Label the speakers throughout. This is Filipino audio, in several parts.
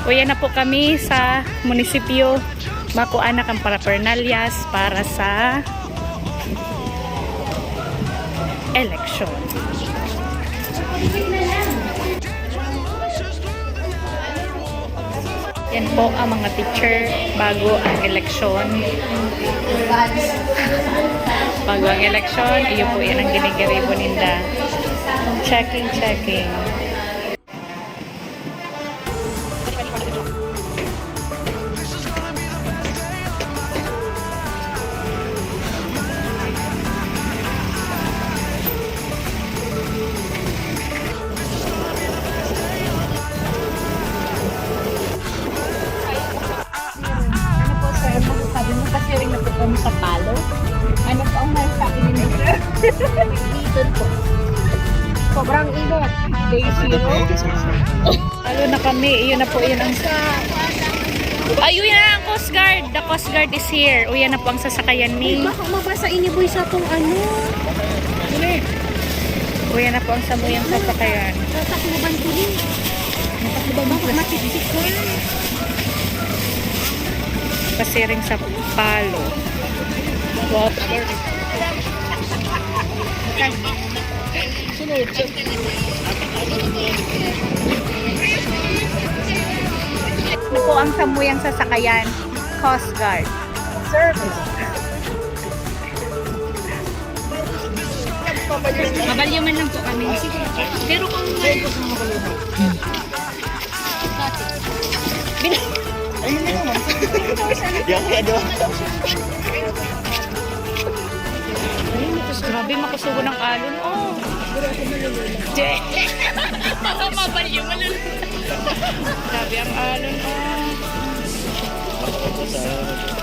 Speaker 1: Uya na po kami sa munisipyo. Makuha na kang parapernalyas para sa election. Yan po ang mga teacher bago ang eleksyon. Bago ang eleksyon, iyo po yan ang ginigaribo ninda. Checking.
Speaker 2: Sa palo. Ano po ang masasabi ninyo? Dito po. Sobrang init. Day zero.
Speaker 1: Halo na kami. Iyon na po yun ang ayun na ang Coast Guard. The Coast Guard is here. Uyan na po ang sasakayan ni.
Speaker 2: Baka mabasa iniboy sa itong ano.
Speaker 1: Uyan na po ang samuyang sasakayan.
Speaker 2: Tatakluban ko rin. Baka matitikan.
Speaker 1: Pasiring sa palo. Water. Ito po ang samuyang sasakayan. Coast Guard. Service. Mabalyuman lang po kami. Pero kung ngayon po kung mabalyuman. Grabe, makasugo ng alon. Oh. Baka mabalyuman lang. Grabe ang alon. Oh.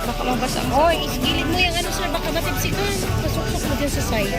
Speaker 1: Baka mabasa.
Speaker 2: Oy, iskilid mo yung ano sir, baka matipsikan. Pasok-sok mo dyan sa side.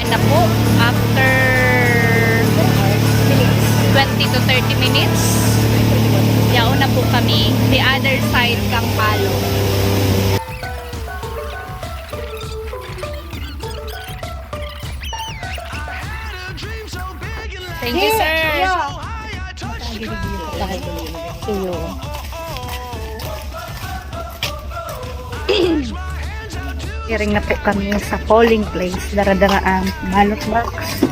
Speaker 1: Na po, after 20 to 30 minutes, yaon na po kami the other side ng palo. Thank you, sir. Iring na po kami sa polling place. Dara-dara ang ballot box.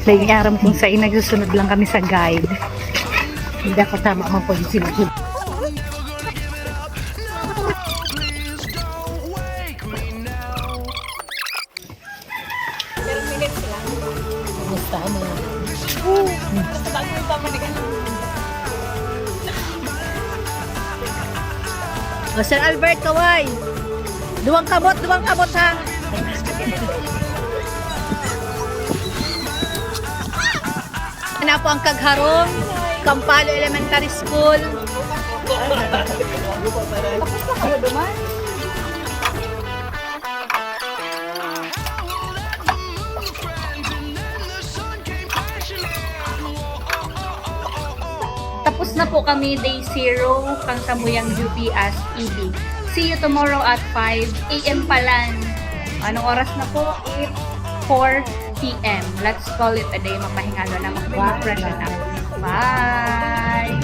Speaker 1: Dahil aram kung sa nagsusunod lang kami sa guide. Hindi ako tama mga po sila.
Speaker 2: Gusto mo.
Speaker 1: Basta bago yung pamanikan.
Speaker 2: O, Sir Albert, kaway. Duwang kabot ha. Na po ang Kagharong, Kampalo Elementary School.
Speaker 1: Tapos na po kami day 0 kang samuyang duty as ED. See you tomorrow at 5 AM pa lang. Anong oras na po? 4 PM. Let's call it a day. Magpahingalo na. Mag-freshen up. Bye!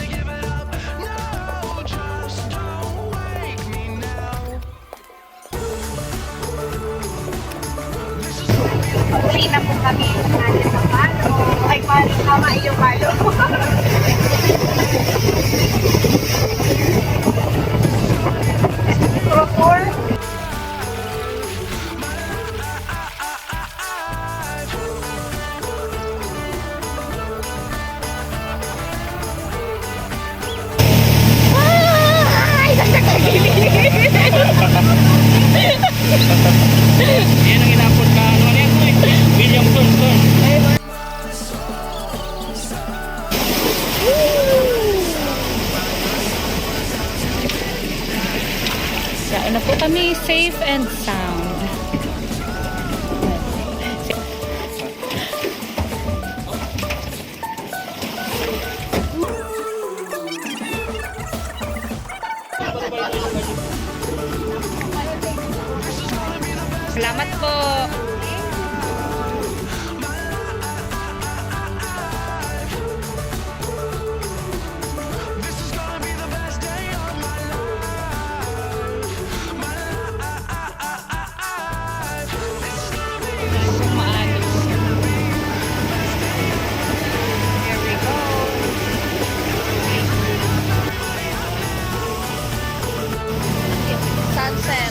Speaker 1: Uwi na po kami. Sa palo. Ay, paring tama yung palo. Kain na po kami safe and sound. Salamat po. Here we go. Sunset.